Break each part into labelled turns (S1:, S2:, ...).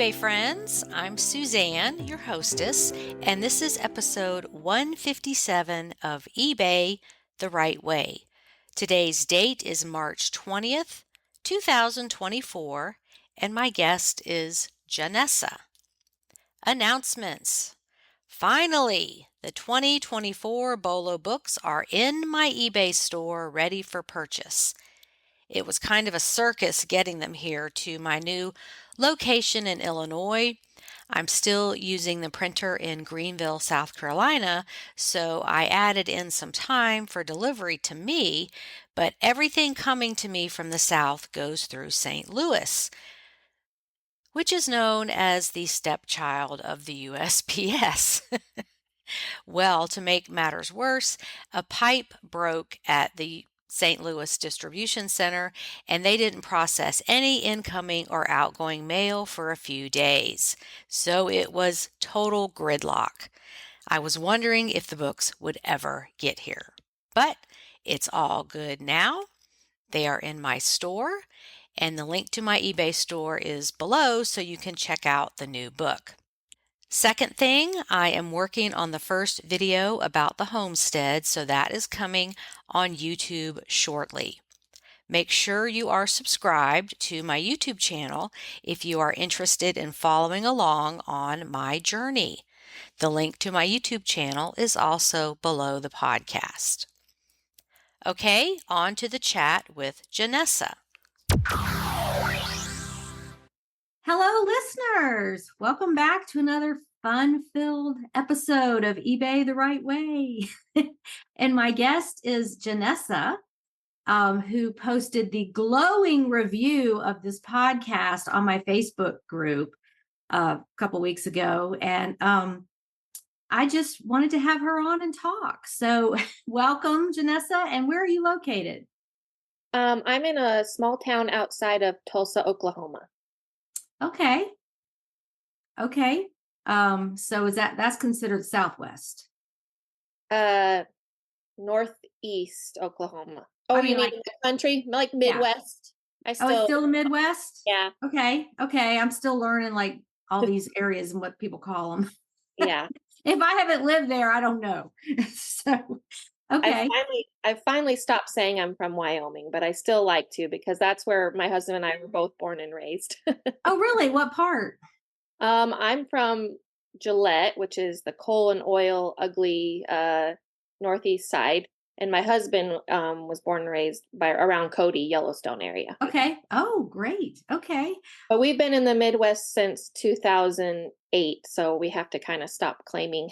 S1: eBay friends. I'm Suzanne, your hostess, and this is episode 157 of eBay the Right Way. Today's date is March 20th, 2024, and my guest is Janessa. Announcements. Finally, the 2024 BOLO books are in my eBay store ready for purchase. It was kind of a circus getting them here to my new location in Illinois. I'm still using the printer in Greenville, South Carolina, so I added in some time for delivery to me, but everything coming to me from the South goes through St. Louis, which is known as the stepchild of the USPS. Well, to make matters worse, a pipe broke at the St. Louis distribution center, and they didn't process any incoming or outgoing mail for a few days. So it was total gridlock. I was wondering if the books would ever get here. But it's all good now. They are in my store, and the link to my eBay store is below so you can check out the new book. Second thing, I am working on the first video about the homestead, so that is coming on YouTube shortly. Make sure you are subscribed to my YouTube channel if you are interested in following along on my journey. The link to my YouTube channel is also below the podcast. Okay, on to the chat with Janessa.
S2: Hello, listeners. Welcome back to another fun-filled episode of eBay the Right Way. And my guest is Janessa, who posted the glowing review of this podcast on my Facebook group a couple weeks ago. And I just wanted to have her on and talk. So welcome, Janessa. And where are you located?
S3: I'm in a small town outside of Tulsa, Oklahoma.
S2: Okay. So that's considered Southwest?
S3: Northeast Oklahoma. Oh,
S2: I mean,
S3: you mean
S2: like
S3: the country? Like Midwest?
S2: It's still the Midwest?
S3: Yeah.
S2: Okay. I'm still learning like all these areas and what people call them.
S3: Yeah.
S2: If I haven't lived there, I don't know. So, okay.
S3: I finally stopped saying I'm from Wyoming, but I still like to because that's where my husband and I were both born and raised.
S2: Oh, really? What part?
S3: I'm from Gillette, which is the coal and oil ugly northeast side. And my husband was born and raised around Cody, Yellowstone area.
S2: Okay. Oh, great. Okay.
S3: But we've been in the Midwest since 2008, so we have to kind of stop claiming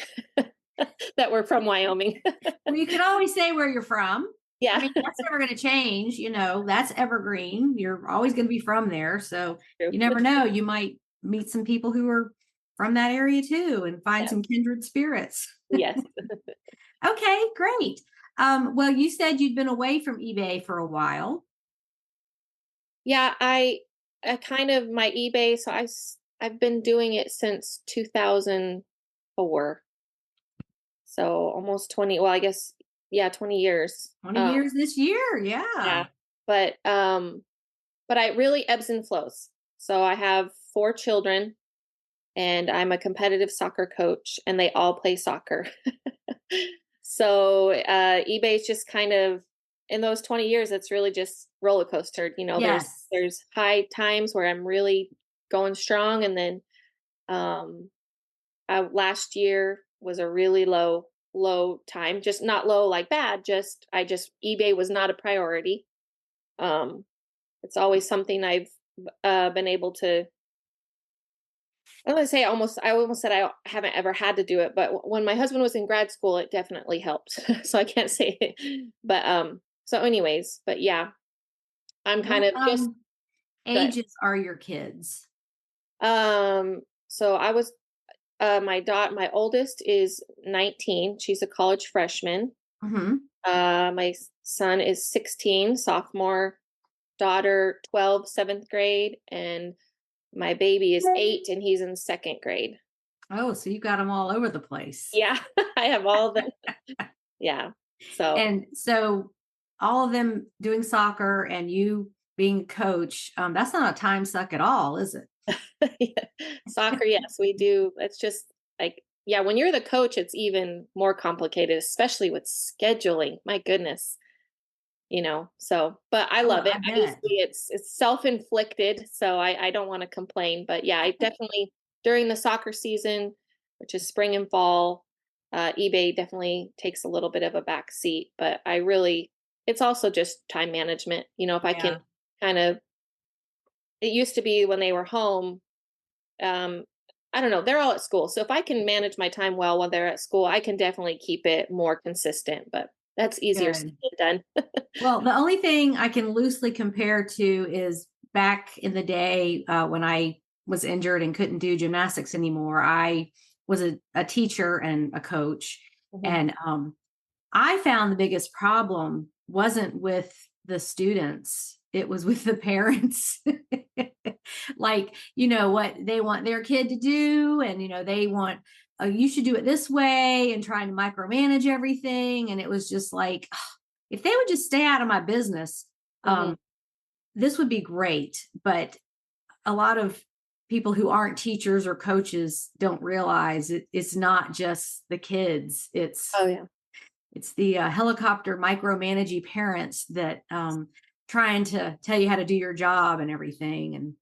S3: that we're from Wyoming.
S2: Well, you can always say where you're from.
S3: Yeah.
S2: I mean, that's never going to change. That's evergreen. You're always going to be from there. So
S3: True.
S2: You never know. You might meet some people who are from that area too and find some kindred spirits.
S3: Yes.
S2: Okay, great. Well, you said you'd been away from eBay for a while.
S3: Yeah, I kind of my eBay. So I've been doing it since 2004. So almost 20. Well, I guess 20 years.
S2: 20 years this year, yeah.
S3: Yeah, but I really ebbs and flows. So I have 4 children, and I'm a competitive soccer coach, and they all play soccer. So eBay's just kind of in those 20 years, it's really just roller coastered.
S2: Yes.
S3: There's high times where I'm really going strong, and then last year was a really low time. Just not low like bad. eBay was not a priority. It's always something I've been able to. I almost said I haven't ever had to do it, but when my husband was in grad school, it definitely helped. So I can't say it, but so anyways, but yeah, I'm kind of just.
S2: Ages are your kids?
S3: So I was, my oldest is 19. She's a college freshman.
S2: Mm-hmm.
S3: My son is 16, sophomore, daughter 12, 7th grade, and my baby is 8 and he's in 2nd grade.
S2: Oh, so you got them all over the place.
S3: Yeah, I have all of them. Yeah.
S2: So all of them doing soccer and you being a coach, that's not a time suck at all, is it?
S3: Yeah. Soccer, yes, we do. It's just like, yeah, when you're the coach, it's even more complicated, especially with scheduling. My goodness, so, but I
S2: Oh,
S3: love it.
S2: I bet.
S3: Obviously, it's self-inflicted, so I don't want to complain. But yeah, I definitely during the soccer season, which is spring and fall, eBay definitely takes a little bit of a back seat. But it's also just time management. If I can
S2: Yeah.
S3: kind of, it used to be when they were home, um, I don't know, they're all at school. So if I can manage my time well while they're at school, I can definitely keep it more consistent, but that's easier said
S2: Good.
S3: than done.
S2: Well, the only thing I can loosely compare to is back in the day when I was injured and couldn't do gymnastics anymore. I was a teacher and a coach.
S3: Mhm.
S2: And I found the biggest problem wasn't with the students, it was with the parents. Like, what they want their kid to do. And, they want, you should do it this way and trying to micromanage everything. And it was just like, if they would just stay out of my business,
S3: Mhm.
S2: this would be great. But a lot of people who aren't teachers or coaches don't realize it's not just the kids.
S3: Oh yeah.
S2: It's the helicopter micromanaging parents that trying to tell you how to do your job and everything. And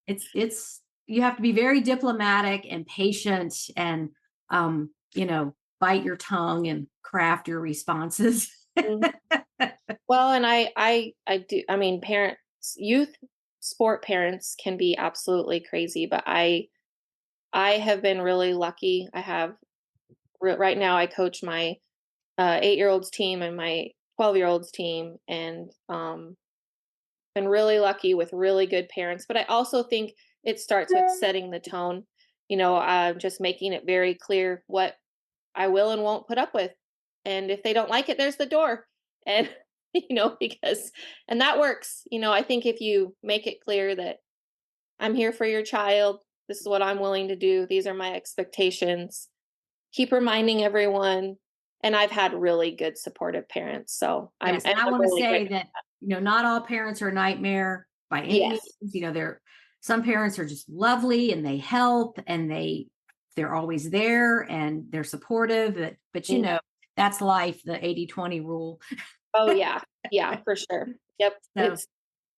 S2: it's you have to be very diplomatic and patient and bite your tongue and craft your responses.
S3: Mhm. Well, and I do. I mean, parents, youth sport parents can be absolutely crazy, but I have been really lucky. I have right now. I coach my 8-year-olds team and my 12-year-olds team, and been really lucky with really good parents. But I also think it starts with setting the tone. Just making it very clear what I will and won't put up with. And if they don't like it, there's the door. And, because, and that works. I think if you make it clear that I'm here for your child, this is what I'm willing to do, these are my expectations, keep reminding everyone. And I've had really good supportive parents. So
S2: Yes,
S3: and
S2: and I
S3: I'm
S2: want to
S3: really
S2: say
S3: grateful.
S2: that not all parents are a nightmare by any means.
S3: Yes.
S2: They're some parents are just lovely and they help and they're always there and they're supportive. But
S3: Mhm.
S2: that's life, the 80-20 rule.
S3: Oh yeah. Yeah, for sure. Yep.
S2: So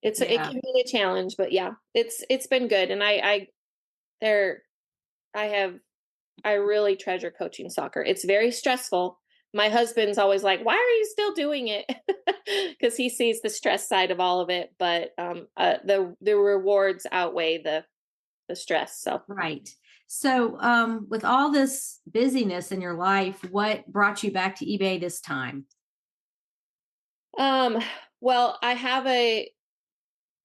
S3: It
S2: yeah,
S3: can be a challenge, but yeah, it's been good. And there I have I really treasure coaching soccer. It's very stressful. My husband's always like, "Why are you still doing it?" Because he sees the stress side of all of it. But the rewards outweigh the stress. So,
S2: right. So with all this busyness in your life, what brought you back to eBay this time?
S3: um, well, I have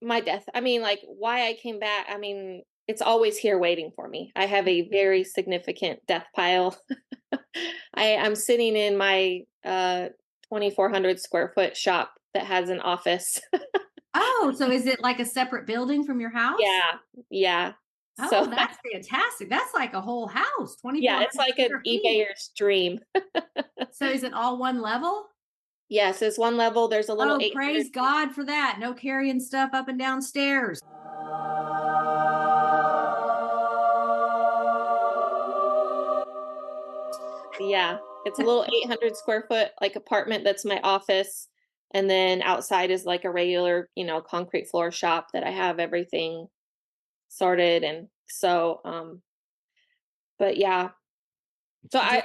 S3: my death. I mean, like why I came back. I mean, it's always here waiting for me. I have a very significant death pile. I'm sitting in my 2,400 square foot shop that has an office.
S2: Oh, so is it like a separate building from your house?
S3: Yeah, yeah.
S2: Oh,
S3: So
S2: that's fantastic. That's like a whole house,
S3: yeah, it's
S2: 2,400
S3: like an
S2: square feet.
S3: eBayer's dream.
S2: So is it all one level?
S3: Yes, it's one level. There's a little
S2: Oh,
S3: 800.
S2: praise God for that. No carrying stuff up and down stairs.
S3: Yeah, it's a little 800 square foot like apartment that's my office, and then outside is like a regular, concrete floor shop that I have everything sorted. And so but yeah. So
S2: Do,
S3: I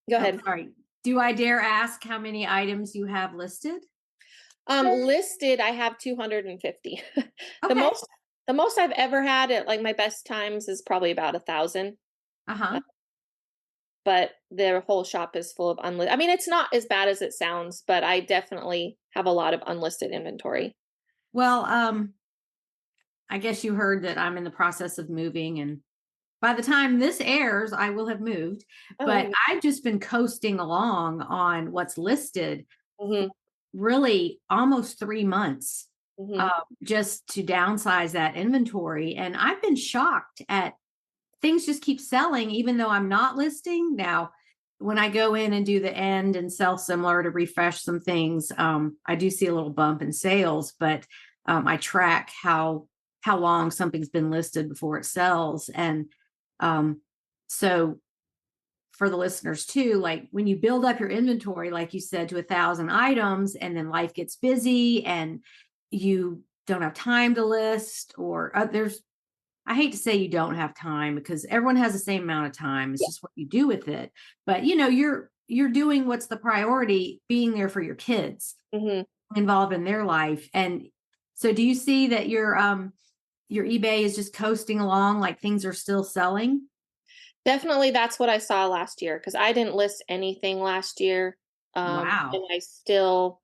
S3: go
S2: oh,
S3: ahead.
S2: sorry. Do I dare ask how many items you have listed?
S3: Listed I have 250. The
S2: Okay.
S3: most the most I've ever had at like my best times is probably about 1,000.
S2: Uh-huh.
S3: But their whole shop is full of unlisted. I mean, it's not as bad as it sounds, but I definitely have a lot of unlisted inventory.
S2: Well, I guess you heard that I'm in the process of moving, and by the time this airs, I will have moved. But
S3: Oh,
S2: I've just been coasting along on what's listed
S3: hmm
S2: really almost 3 months,
S3: hmm
S2: just to downsize that inventory. And I've been shocked at things just keep selling, even though I'm not listing. Now, when I go in and do the end and sell similar to refresh some things, I do see a little bump in sales, but I track how long something's been listed before it sells. And so for the listeners too, like when you build up your inventory, like you said, to 1,000 items, and then life gets busy and you don't have time to list, or I hate to say you don't have time, because everyone has the same amount of time. It's
S3: Yeah.
S2: just what you do with it. But you're doing what's the priority, being there for your kids, involved in their life. And so do you see that your eBay is just coasting along, like things are still selling?
S3: Definitely, that's what I saw last year, because I didn't list anything last year. And
S2: Wow.
S3: I still,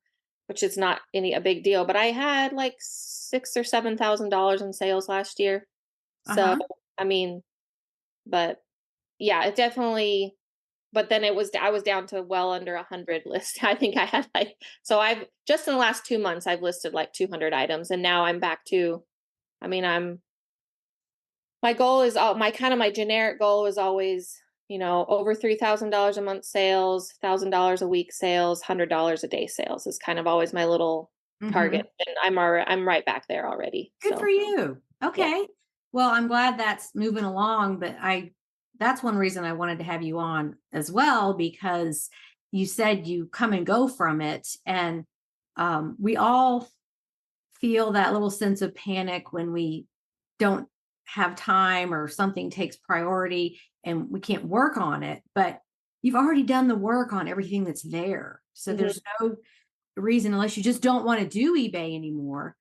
S3: which is not a big deal, but I had like $6,000 or $7,000 in sales last year. So,
S2: Uh-huh.
S3: I mean, but yeah, it definitely, but then I was down to well under 100 list. I think I had like, so I've just in the last 2 months, I've listed like 200 items, and now I'm back to, I mean, my goal is all my generic goal is always, over $3,000 a month sales, $1,000 a week sales, $100 a day sales is kind of always my little
S2: Mm-hmm.
S3: target. And I'm right back there already.
S2: Good for
S3: So
S2: you.
S3: yeah.
S2: Okay. Well, I'm glad that's moving along, but that's one reason I wanted to have you on as well, because you said you come and go from it. And we all feel that little sense of panic when we don't have time or something takes priority and we can't work on it. But you've already done the work on everything that's there. So
S3: Hmm.
S2: there's no reason, unless you just don't want to do eBay anymore.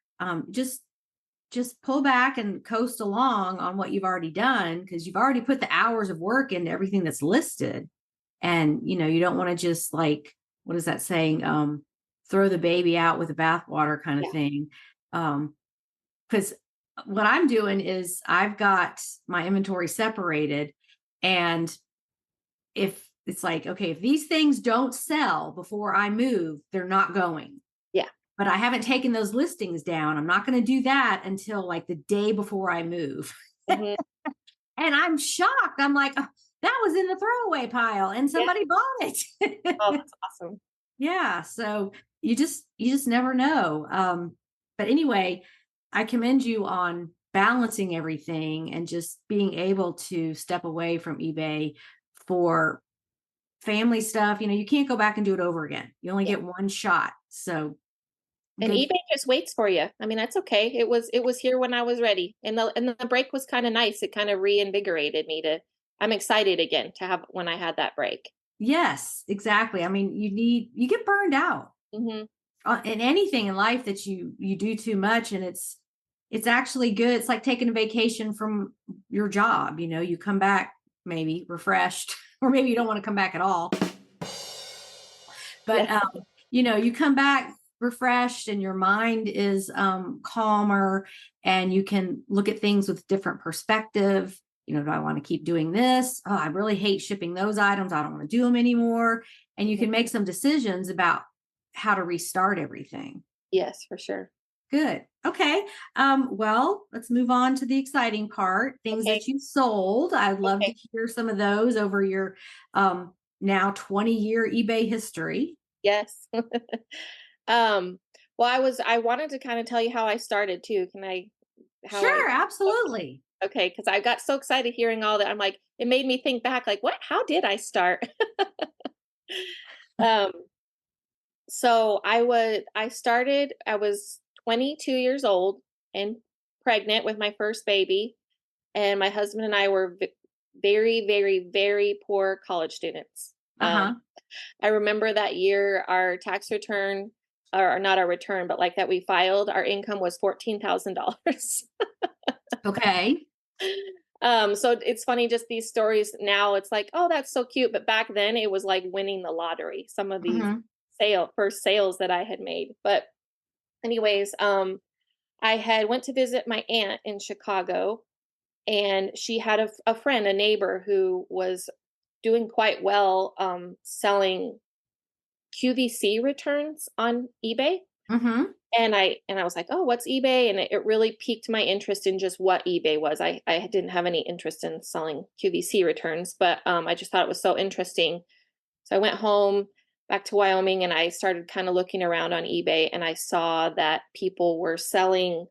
S2: Just pull back and coast along on what you've already done, because you've already put the hours of work into everything that's listed. And you don't want to just, like, what is that saying, throw the baby out with the bathwater kind of
S3: Yeah.
S2: thing. Because what I'm doing is I've got my inventory separated, and if it's like, okay, if these things don't sell before I move, they're not going.
S3: Yeah.
S2: But I haven't taken those listings down. I'm not going to do that until like the day before I move.
S3: Hmm.
S2: And I'm shocked. I'm like, "Oh, that was in the throwaway pile and
S3: Yeah.
S2: somebody bought
S3: Oh,
S2: it."
S3: that's awesome.
S2: Yeah. So you just never know. But anyway, I commend you on balancing everything and just being able to step away from eBay for family stuff. You can't go back and do it over again. You only
S3: Yeah.
S2: get one shot. So
S3: And
S2: good.
S3: eBay just waits for you. I mean, that's okay. It was here when I was ready. And the break was kind of nice. It kind of reinvigorated me to I'm excited again to have when I had that break.
S2: Yes, exactly. I mean, you get burned out
S3: Hmm.
S2: in anything in life that you do too much, and it's actually good. It's like taking a vacation from your job. You come back maybe refreshed, or maybe you don't want to come back at all.
S3: Yeah.
S2: But you come back refreshed, and your mind is calmer, and you can look at things with different perspective. Do I want to keep doing this? Oh, I really hate shipping those items. I don't want to do them anymore. And you can make some decisions about how to restart everything.
S3: Yes, for sure.
S2: Good. Okay. Well, let's move on to the exciting part. Things
S3: Okay.
S2: that you sold. I'd love to
S3: Okay.
S2: hear some of those over your now 20-year eBay history.
S3: Yes. Um, well, I wanted to kind of tell you how I started too. Can I, how I,
S2: Sure, absolutely.
S3: okay, because I got so excited hearing all that. I'm like, it made me think back, like, how did I start? Um, so I was 22 years old and pregnant with my first baby, and my husband and I were very, very, very poor college students.
S2: Uh-huh.
S3: I remember that year our tax return, or not our return, but like that we filed, our income was $14,000.
S2: Okay.
S3: So it's funny, just these stories now, it's like, oh, that's so cute. But back then it was like winning the lottery, some of these
S2: Mhm.
S3: first sales that I had made. But anyways, I had went to visit my aunt in Chicago, and she had a friend, a neighbor who was doing quite well, selling QVC returns on eBay.
S2: Mhm.
S3: And I was like, "Oh, what's eBay?" And it really piqued my interest in just what eBay was. I didn't have any interest in selling QVC returns, but I just thought it was so interesting. So I went home back to Wyoming, and I started kind of looking around on eBay, and I saw that people were selling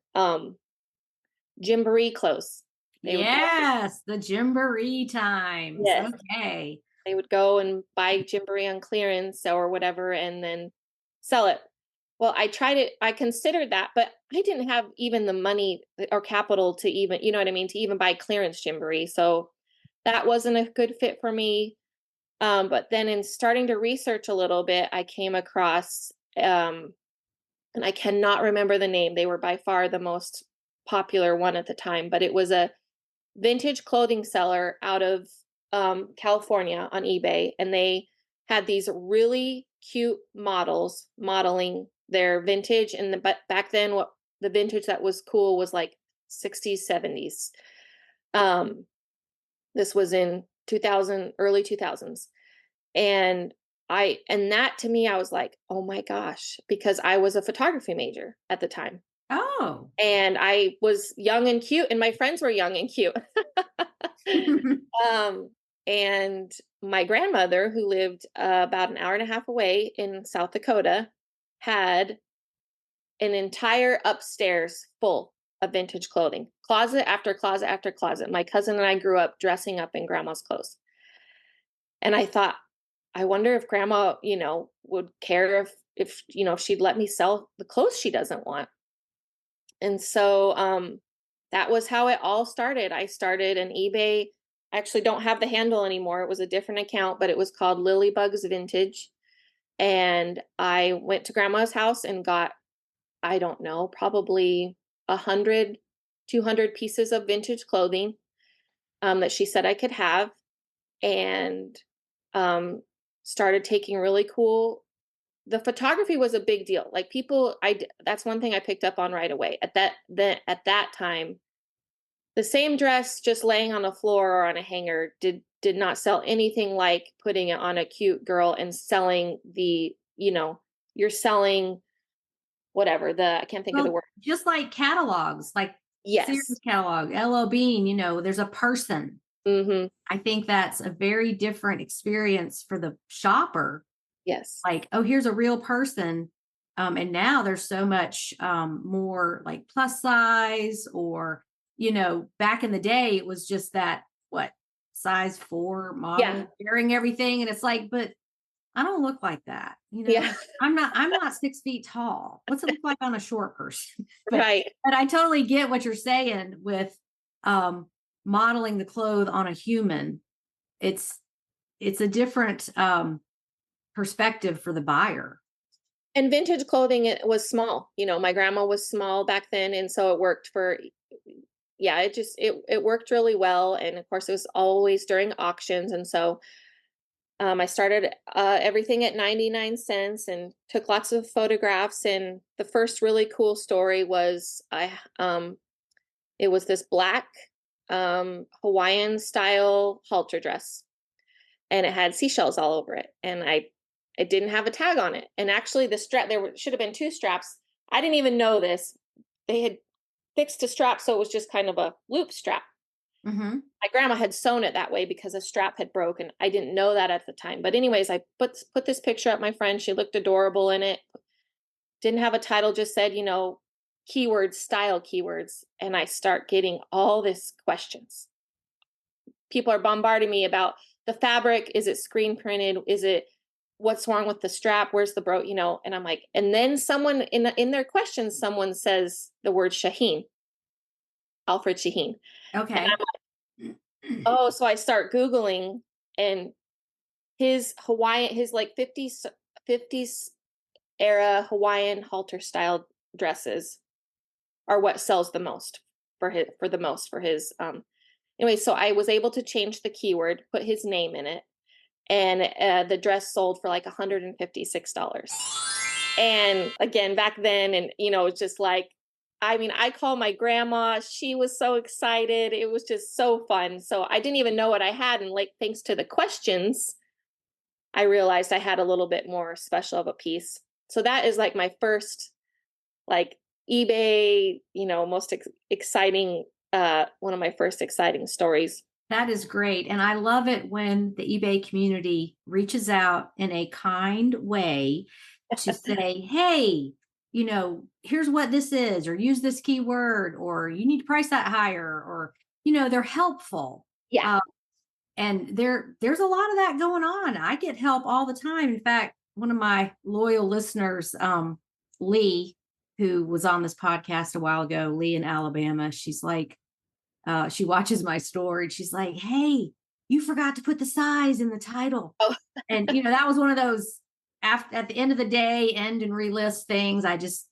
S3: Gymboree clothes. They would go,
S2: Yes, the Gymboree times.
S3: yes,
S2: Okay.
S3: they would go and buy Gymboree on clearance or whatever and then sell it. Well, I tried it. I considered that, but I didn't have even the money or capital to even, you know what I mean, to even buy clearance Gymboree. So that wasn't a good fit for me. But then in starting to research a little bit, I came across, and I cannot remember the name. They were by far the most popular one at the time, but it was a vintage clothing seller out of California on eBay, and they had these really cute models modeling their vintage. And but back then, what the vintage that was cool was like 60s, 70s. Um, this was in 2000, early 2000s, and and that to me, I was like, oh my gosh, because I was a photography major at the time.
S2: Oh.
S3: And I was young and cute, and my friends were young and cute. Um, and my grandmother, who lived about an hour and a half away in South Dakota, had an entire upstairs full of vintage clothing, closet after closet after closet. My cousin and I grew up dressing up in grandma's clothes. And I thought, I wonder if grandma, would care if, if she'd let me sell the clothes she doesn't want. And so that was how it all started. I started an eBay. I actually don't have the handle anymore. It was a different account, but it was called Lilybugs Vintage. And I went to grandma's house and got, I don't know, probably 100, 200 pieces of vintage clothing that she said I could have. And um, started taking really cool. The photography was a big deal. Like people, that's one thing I picked up on right away. At that time, the same dress just laying on the floor or on a hanger did not sell anything like putting it on a cute girl and selling you're selling whatever I can't think of the
S2: Well,
S3: word.
S2: just like catalogs, like
S3: Yes.
S2: Sears catalog, L.O. Bean, there's a person.
S3: Mm-hmm.
S2: I think that's a very different experience for the shopper.
S3: Yes.
S2: Like, oh, here's a real person. And now there's so much more like plus size, or, back in the day, it was just that, what, size 4
S3: Yeah.
S2: model wearing everything. And it's like, but I don't look like that.
S3: Yeah.
S2: I'm not 6 feet tall. What's it look like on a short person? but
S3: Right.
S2: but I totally get what you're saying with um modeling the clothes on a human. It's a different perspective for the buyer.
S3: And vintage clothing, it was small. My grandma was small back then, and so it worked for. Yeah, it worked really well, and of course, it was always during auctions, and so I started everything at 99 cents and took lots of photographs. And the first really cool story was it was this black Hawaiian style halter dress, and it had seashells all over it, and it didn't have a tag on it. And actually, the strap should have been 2 straps. I didn't even know this. They had fixed a strap, so it was just kind of a loop strap.
S2: Mm-hmm.
S3: My grandma had sewn it that way because a strap had broken. I didn't know that at the time. But anyways, I put this picture up. My friend, she looked adorable in it. Didn't have a title, just said, keywords, style keywords. And I start getting all this questions. People are bombarding me about the fabric. Is it screen printed? Is it, what's wrong with the strap? Where's the and I'm like, and then someone in their questions, someone says the word Shaheen, Alfred Shaheen. And
S2: Okay.
S3: oh, so I start Googling, and his like 50s era Hawaiian halter style dresses are what sells the most for his anyway, so I was able to change the keyword, put his name in it, and the dress sold for like $156. And again, back then, and it's just like, I mean, I call my grandma. She was so excited. It was just so fun. So I didn't even know what I had. And like, thanks to the questions, I realized I had a little bit more special of a piece. So that is like my first, like, eBay, most exciting, one of my first exciting stories.
S2: That is great. And I love it when the eBay community reaches out in a kind way to say, hey, here's what this is, or use this keyword, or you need to price that higher, or, they're helpful.
S3: Yeah.
S2: And there's a lot of that going on. I get help all the time. In fact, one of my loyal listeners, Lee, who was on this podcast a while ago, Lee in Alabama, she's like, she watches my store and she's like, "Hey, you forgot to put the size in the title."
S3: Oh.
S2: And that was one of those at the end of the day, end and relist things. I just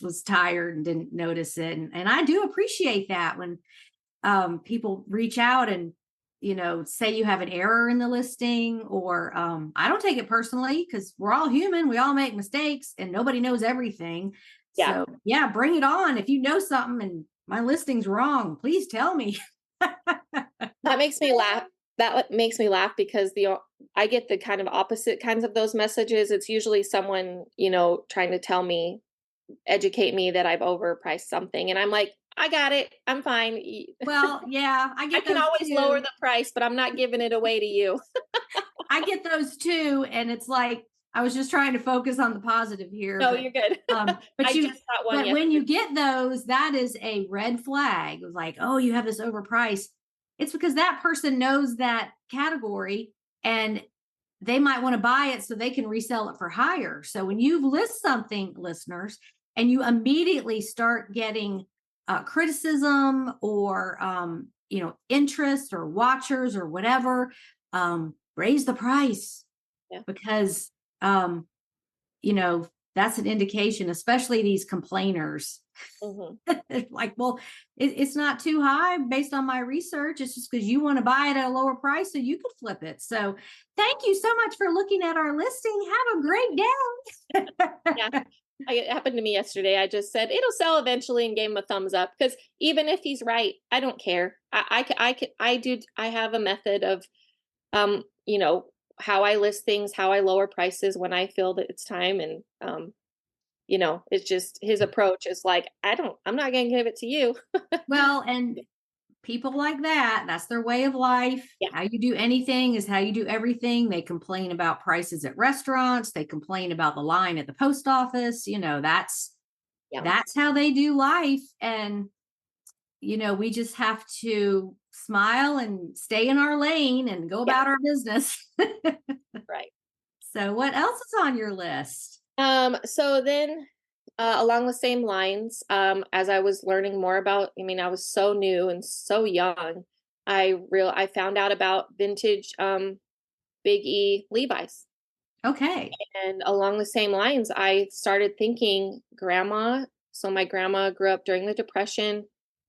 S2: was tired and didn't notice it. And I do appreciate that when people reach out and say you have an error in the listing, or I don't take it personally, because we're all human, we all make mistakes, and nobody knows everything.
S3: Yeah.
S2: So yeah, bring it on. If you know something and my listing's wrong, please tell me.
S3: That makes me laugh. That makes me laugh because I get the kind of opposite kinds of those messages. It's usually someone, trying to tell me, educate me that I've overpriced something. And I'm like, I got it. I'm fine.
S2: Well, yeah, I
S3: can always lower the price, but I'm not giving it away to you.
S2: I get those too. And it's like, I was just trying to focus on the positive here.
S3: No, you're good.
S2: But when you get those, that is a red flag. It was like, oh, you have this overpriced. It's because that person knows that category and they might want to buy it so they can resell it for higher. So when you list something, listeners, and you immediately start getting criticism or interest or watchers or whatever, raise the price.
S3: Yeah.
S2: Because that's an indication, especially these complainers. Mm-hmm. Like, well, it's not too high based on my research. It's just because you want to buy it at a lower price so you could flip it. So thank you so much for looking at our listing. Have a great day.
S3: Yeah. It happened to me yesterday. I just said it'll sell eventually and gave him a thumbs up, because even if he's right, I don't care. I have a method of, how I list things, how I lower prices when I feel that it's time. And, it's just his approach is like, I'm not going to give it to you.
S2: Well, and people like that's their way of life.
S3: Yeah.
S2: How you do anything is how you do everything. They complain about prices at restaurants. They complain about the line at the post office. That's how they do life. And, we just have to smile and stay in our lane and go about our business.
S3: Right.
S2: So what else is on your list?
S3: So then, along the same lines, as I was learning more about, I was so new and so young, I found out about vintage, Big E Levi's.
S2: Okay.
S3: And along the same lines, I started thinking, grandma. So my grandma grew up during the Depression.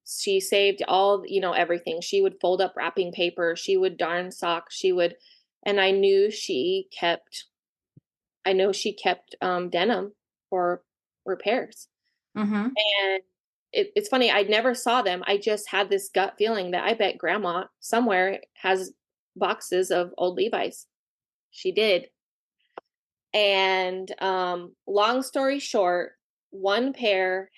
S3: She saved all, everything. She would fold up wrapping paper. She would darn socks. And I knew she kept denim for repairs.
S2: Mm-hmm.
S3: And it's funny, I never saw them. I just had this gut feeling that I bet grandma somewhere has boxes of old Levi's. She did. And long story short, one pair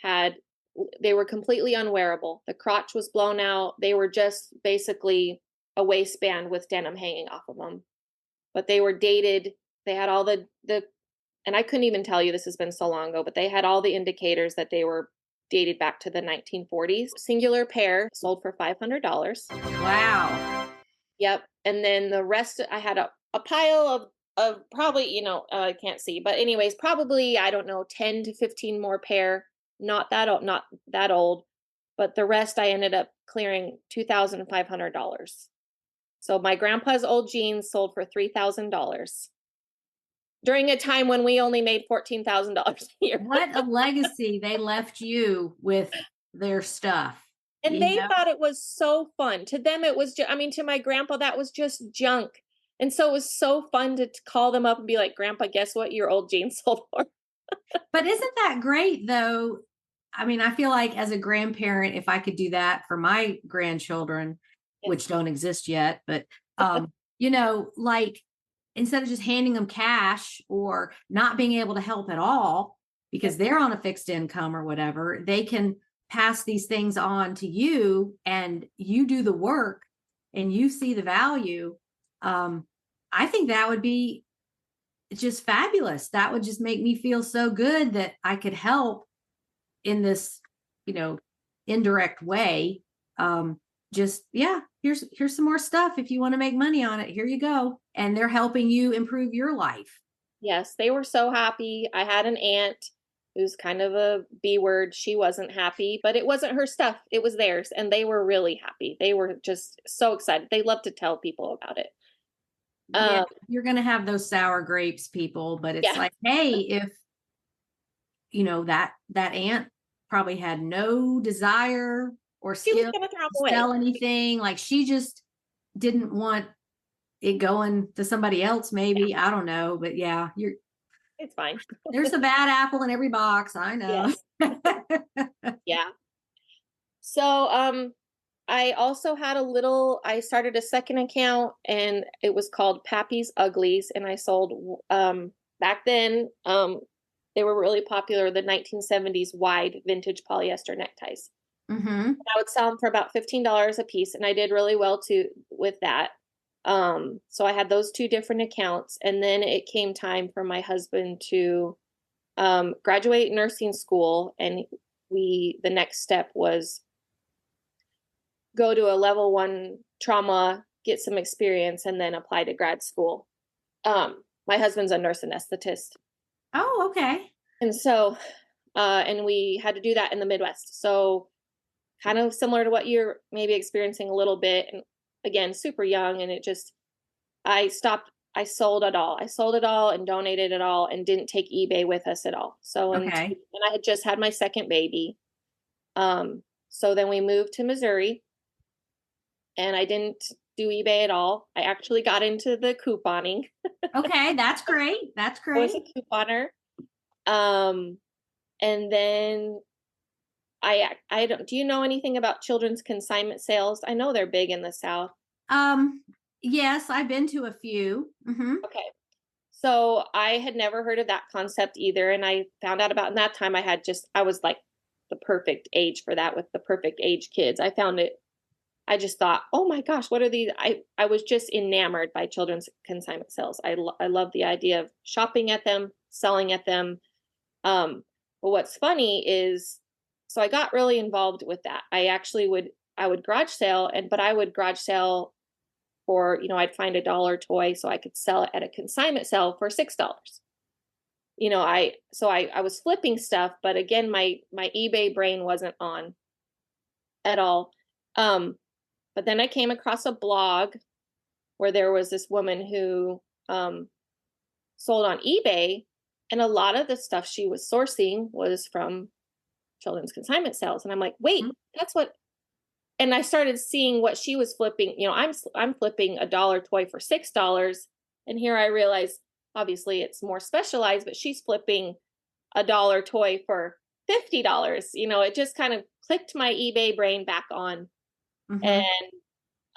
S3: they were completely unwearable. The crotch was blown out. They were just basically a waistband with denim hanging off of them. But they were dated. They had all the and I couldn't even tell you, this has been so long ago, but they had all the indicators that they were dated back to the 1940s. Singular pair, sold for $500.
S2: Wow.
S3: Yep. And then the rest, I had a pile of probably, I can't see, but anyways, probably, I don't know, 10 to 15 more pair, not that old, but the rest I ended up clearing $2,500. So my grandpa's old jeans sold for $3,000 during a time when we only made $14,000 a year.
S2: What a legacy they left you with their stuff.
S3: And they thought it was so fun. To them, it was to my grandpa, that was just junk. And so it was so fun to call them up and be like, Grandpa, guess what your old jeans sold for?
S2: But isn't that great, though? I feel like as a grandparent, if I could do that for my grandchildren, which don't exist yet, but, like, instead of just handing them cash or not being able to help at all because they're on a fixed income or whatever, they can pass these things on to you and you do the work and you see the value. I think that would be it's just fabulous. That would just make me feel so good that I could help in this, indirect way. Just, yeah, here's some more stuff. If you want to make money on it, here you go. And they're helping you improve your life.
S3: Yes, they were so happy. I had an aunt who's kind of a B word. She wasn't happy, but it wasn't her stuff. It was theirs. And they were really happy. They were just so excited. They love to tell people about it.
S2: Yeah, you're going to have those sour grapes, people, but it's
S3: Yeah.
S2: like, hey, if that aunt probably had no desire or
S3: She was
S2: skill
S3: going to throw them
S2: to
S3: away.
S2: sell anything, like she just didn't want it going to somebody else, maybe. I don't know, but yeah,
S3: It's fine.
S2: there's a bad apple in every box. I know.
S3: Yes. Yeah. So, I also had I started a second account and it was called Pappy's Uglies. And I sold, back then, they were really popular, the 1970s wide vintage polyester neckties.
S2: Mm-hmm.
S3: I would sell them for about $15 a piece. And I did really well too with that. So I had those two different accounts. And then it came time for my husband to, graduate nursing school. And the next step was go to a level 1 trauma, get some experience, and then apply to grad school. My husband's a nurse anesthetist.
S2: Oh, okay.
S3: And so, and we had to do that in the Midwest. So kind of similar to what you're maybe experiencing a little bit. And again, super young. And I sold it all. I sold it all and donated it all and didn't take eBay with us at all. So,
S2: Okay.
S3: and I had just had my second baby. So then we moved to Missouri and I didn't do eBay at all. I actually got into the couponing.
S2: Okay, that's great. That's
S3: I was
S2: great.
S3: a couponer. And then I don't, do you know anything about children's consignment sales? I know they're big in the South.
S2: Yes, I've been to a few. Mm-hmm.
S3: Okay. So I had never heard of that concept either. And I found out about in that time I was like the perfect age for that with the perfect age kids. I just thought, oh my gosh, what are these? I was just enamored by children's consignment sales. I love the idea of shopping at them, selling at them. But what's funny is, so I got really involved with that. I would garage sale but I would garage sale for, I'd find a dollar toy so I could sell it at a consignment sale for $6. I was flipping stuff, but again, my eBay brain wasn't on at all. But then I came across a blog where there was this woman who sold on eBay, and a lot of the stuff she was sourcing was from children's consignment sales. And I'm like, wait, that's what. And I started seeing what she was flipping. I'm flipping a dollar toy for $6, and here I realized, obviously, it's more specialized, but she's flipping a dollar toy for $50. It just kind of clicked my eBay brain back on.
S2: Mm-hmm.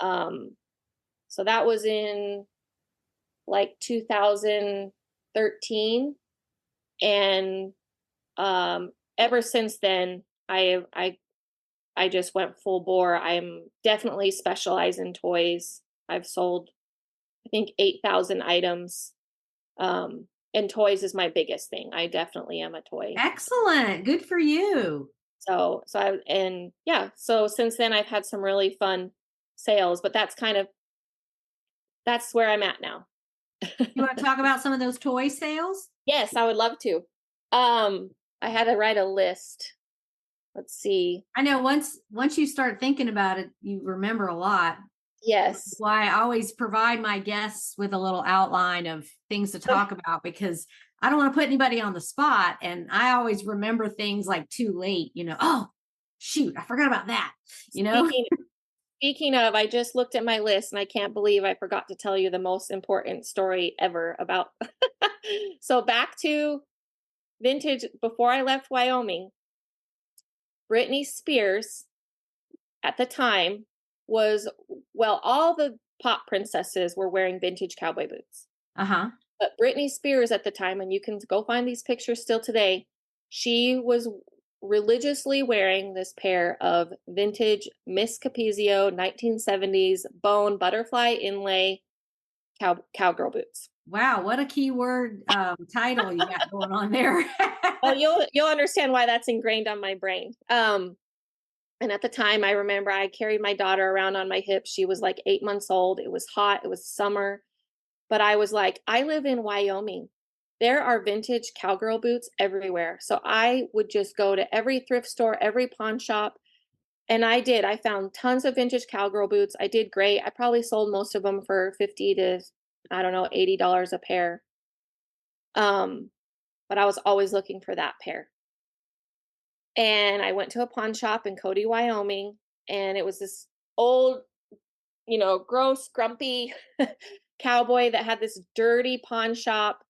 S3: And so that was in like 2013. And ever since then, I just went full bore. I'm definitely specialized in toys. I've sold, I think, 8,000 items. And toys is my biggest thing. I definitely am a toy.
S2: Excellent. Good for you.
S3: So since then I've had some really fun sales, but that's where I'm at now.
S2: You want to talk about some of those toy sales?
S3: Yes, I would love to. I had to write a list. Let's see.
S2: I know once you start thinking about it, you remember a lot.
S3: Yes.
S2: That's why I always provide my guests with a little outline of things to talk about, because I don't want to put anybody on the spot. And I always remember things like too late, oh, shoot, I forgot about that,
S3: Speaking of, I just looked at my list and I can't believe I forgot to tell you the most important story ever about. So back to vintage, before I left Wyoming, Britney Spears at the time all the pop princesses were wearing vintage cowboy boots.
S2: Uh-huh.
S3: But Britney Spears at the time, and you can go find these pictures still today, she was religiously wearing this pair of vintage Miss Capezio 1970s bone butterfly inlay cowgirl boots.
S2: Wow, what a keyword title you got going on there.
S3: Well, you'll understand why that's ingrained on my brain. And at the time, I remember I carried my daughter around on my hip. She was like 8 months old. It was hot. It was summer. But I was like, I live in Wyoming. There are vintage cowgirl boots everywhere. So I would just go to every thrift store, every pawn shop. And I did. I found tons of vintage cowgirl boots. I did great. I probably sold most of them for 50 to, I don't know, $80 a pair. But I was always looking for that pair. And I went to a pawn shop in Cody, Wyoming, and it was this old, gross, grumpy cowboy that had this dirty pawn shop.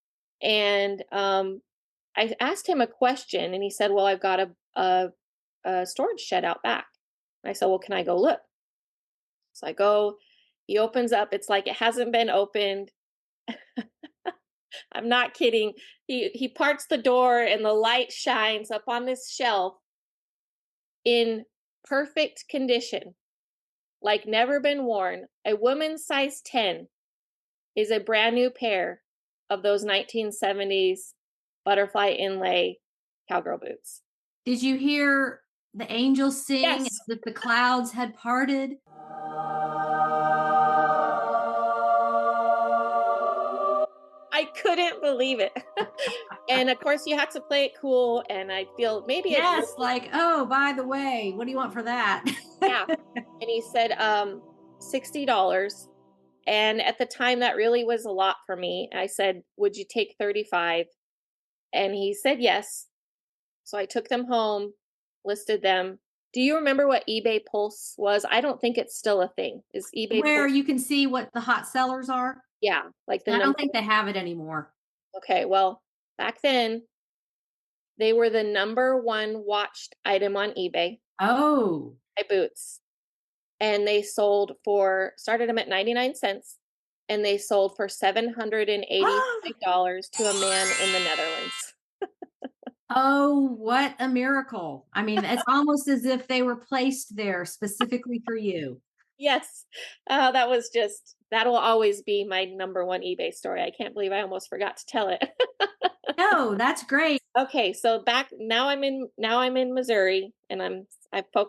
S3: And I asked him a question, and he said, "Well, I've got a storage shed out back." And I said, "Well, can I go look?" So I go. He opens up. It's like it hasn't been opened. I'm not kidding. He parts the door, and the light shines up on this shelf in perfect condition, like never been worn. A woman's size 10 is a brand new pair of those 1970s butterfly inlay cowgirl boots.
S2: Did you hear the angels sing
S3: Yes.
S2: as if the clouds had parted?
S3: I couldn't believe it. And of course, you had to play it cool. And I feel maybe it's
S2: Yes, like, oh, by the way, what do you want for that?
S3: yeah. And he said, $60. And at the time, that really was a lot for me. I said, "Would you take 35?" And he said yes. So I took them home, listed them. Do you remember what eBay Pulse was? I don't think it's still a thing. Is eBay
S2: Where
S3: Pulse?
S2: you can see what the hot sellers are.
S3: Yeah, like the
S2: I don't
S3: number.
S2: think they have it anymore.
S3: Okay, well, back then they were the number one watched item on eBay.
S2: Oh,
S3: My boots. And they sold for started them at 99 cents and they sold for $785 to a man in the Netherlands.
S2: oh, what a miracle. I mean, it's almost as if they were placed there specifically for you.
S3: Yes. That'll always be my number one eBay story. I can't believe I almost forgot to tell it.
S2: No, that's great.
S3: Okay, so back now I'm in Missouri and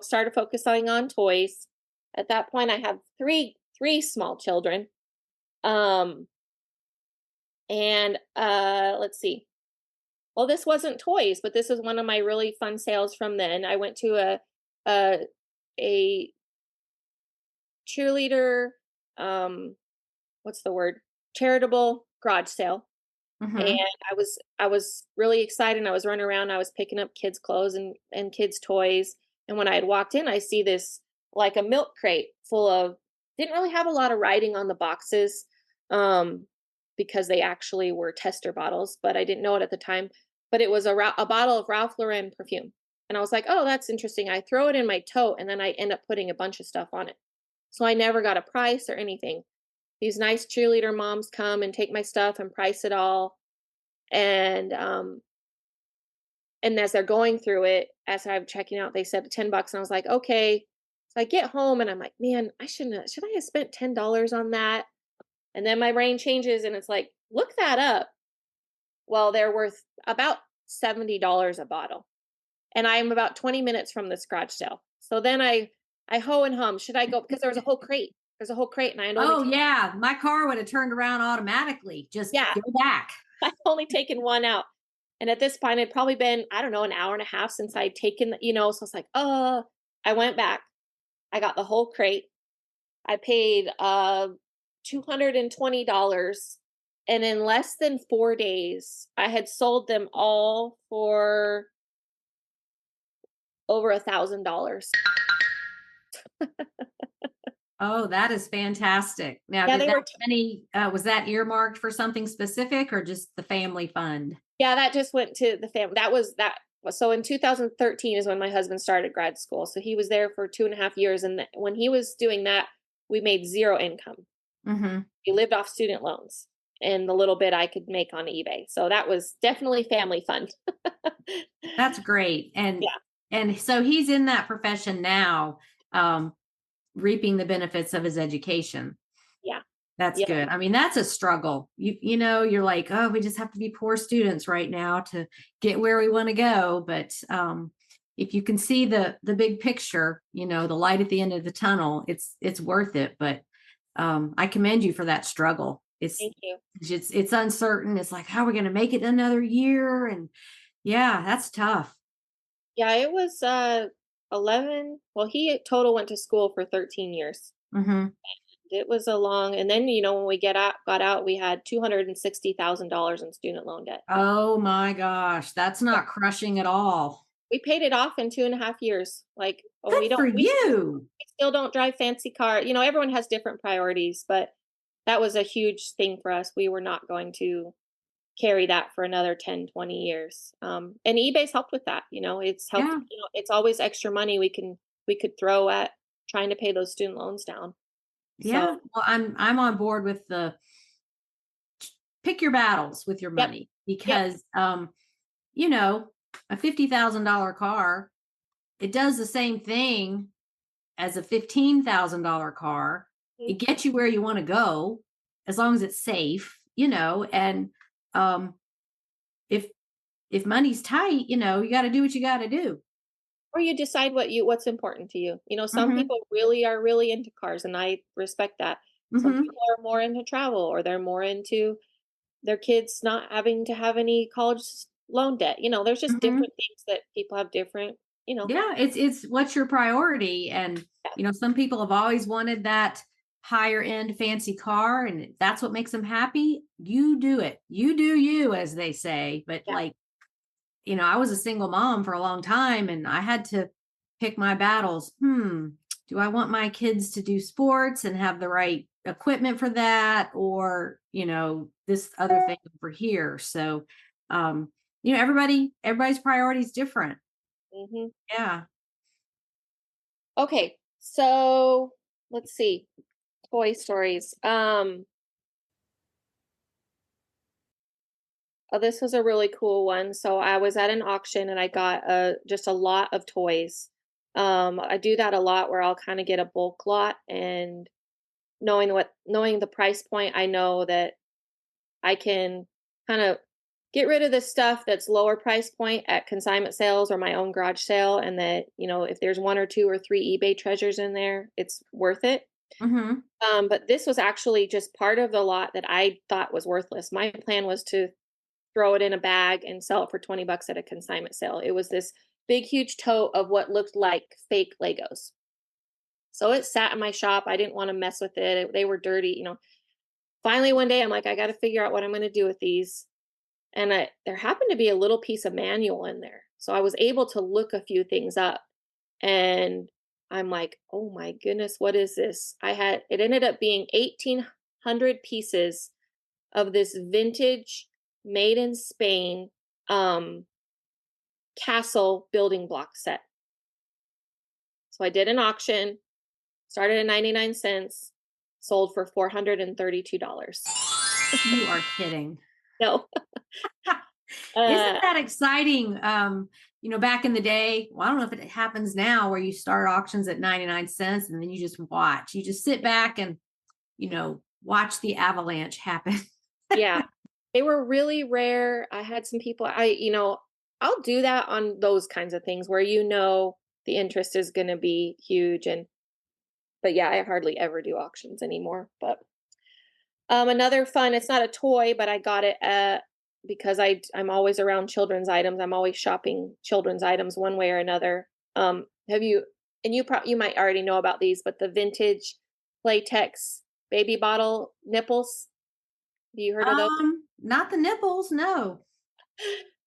S3: started focusing on toys. At that point I have three small children. Um and let's see. Well, this wasn't toys, but this was one of my really fun sales from then. I went to a a cheerleader what's the word? Charitable garage sale. And
S2: Mhm.
S3: I was really excited. And I was running around. I was picking up kids' clothes and kids' toys. And when I had walked in, I see this like a milk crate full of didn't really have a lot of writing on the boxes, um, because they actually were tester bottles, but I didn't know it at the time. But it was a bottle of Ralph Lauren perfume, and I was like, "Oh, that's interesting." I throw it in my tote, and then I end up putting a bunch of stuff on it. So I never got a price or anything. These nice cheerleader moms come and take my stuff and price it all. And as they're going through it, as I'm checking out, they said $10, and I was like, okay. So I get home and I'm like, man, should I have spent $10 on that? And then my brain changes and it's like, look that up. Well, they're worth about $70 a bottle. And I'm about 20 minutes from this garage sale. So then I ho and hum, should I go? Because there was a whole crate. There's a whole crate and I had only
S2: Oh, yeah. My car would have turned around automatically. Just
S3: yeah,
S2: go back.
S3: I've only taken one out. And at this point, it'd probably been, I don't know, an hour and a half since I'd taken, so I was like, I went back. I got the whole crate. I paid $220. And in less than 4 days, I had sold them all for over $1,000.
S2: Oh, that is fantastic. Now,
S3: Yeah,
S2: did
S3: they
S2: that
S3: were
S2: money, was that earmarked for something specific or just the family fund?
S3: yeah, that just went to the family. So in 2013 is when my husband started grad school. So he was there for 2.5 years. And when he was doing that, we made zero income.
S2: Mhm.
S3: We lived off student loans and the little bit I could make on eBay. So that was definitely family fun.
S2: That's great. And
S3: Yeah.
S2: and so he's in that profession now, reaping the benefits of his education.
S3: Yeah.
S2: That's
S3: Yeah.
S2: good. I mean, that's a struggle. You know, you're like, oh, we just have to be poor students right now to get where we want to go. But if you can see the big picture, you know, the light at the end of the tunnel, it's worth it. But I commend you for that struggle.
S3: Thank you.
S2: It's uncertain. It's like, how are we going to make it another year? And yeah, that's tough.
S3: Yeah, it was 11. Well, he total went to school for 13 years.
S2: Hmm.
S3: It was a long, and then when we got out, we had $260,000 in student loan debt.
S2: Oh my gosh, that's not crushing at all.
S3: We paid it off in 2.5 years. Like, oh,
S2: Good for you.
S3: we still don't drive fancy car. Everyone has different priorities, but that was a huge thing for us. We were not going to carry that for another 10, 20 years. And eBay's helped with that. It's helped,
S2: Yeah.
S3: it's always extra money we could throw at trying to pay those student loans down.
S2: Yeah.
S3: So,
S2: Well, I'm on board with the pick your battles with your
S3: yep,
S2: money
S3: yep.
S2: because you know, a $50,000 car, it does the same thing as a $15,000 car.
S3: Mhm.
S2: It gets you where you want to go as long as it's safe, you know, and um if if money's tight, you know, you got to do what you got to do.
S3: Or you decide what's important to you. Some
S2: Mhm.
S3: people really are really into cars, and I respect that. Some
S2: Mhm.
S3: people are more into travel, or they're more into their kids not having to have any college loan debt. There's just
S2: Mhm.
S3: different things that people have different,
S2: Yeah, it's what's your priority, and
S3: yeah,
S2: you know, some people have always wanted that higher end fancy car, and if that's what makes them happy. You do it. You do you, as they say. But
S3: yeah.
S2: like, you know, I was a single mom for a long time, and I had to pick my battles. Do I want my kids to do sports and have the right equipment for that, or you know, this other thing over here? So, um, you know, everybody's priority is different.
S3: Hmm.
S2: Yeah.
S3: Okay, so let's see. Toy stories. Oh, this was a really cool one. So I was at an auction and I got just a lot of toys. I do that a lot where I'll kind of get a bulk lot, and knowing the price point, I know that I can kind of get rid of the stuff that's lower price point at consignment sales or my own garage sale, and that if there's one or two or three eBay treasures in there, it's worth it.
S2: Mm-hmm.
S3: But this was actually just part of the lot that I thought was worthless. My plan was to throw it in a bag and sell it for 20 bucks at a consignment sale. It was this big, huge tote of what looked like fake Legos. So it sat in my shop. I didn't want to mess with it. They were dirty. Finally, one day, I'm like, I got to figure out what I'm going to do with these. And there happened to be a little piece of manual in there. So I was able to look a few things up. And I'm like, oh my goodness, what is this? It ended up being 1,800 pieces of this vintage, made in Spain, um, castle building block set. So I did an auction, started at 99 cents, sold for $432.
S2: You are kidding.
S3: No.
S2: Isn't
S3: Uh,
S2: that exciting? You know, back in the day, well, I don't know if it happens now where you start auctions at 99 cents and then you just watch. You just sit back and, you know, watch the avalanche happen.
S3: yeah. They were really rare. I had some people I'll do that on those kinds of things where the interest is going to be huge. But yeah, I hardly ever do auctions anymore. But another fun, it's not a toy, but I got it because I'm always around children's items. I'm always shopping children's items one way or another. Have you and you might already know about these, but the vintage Playtex baby bottle nipples. Have you heard of those?
S2: Not the nipples, no.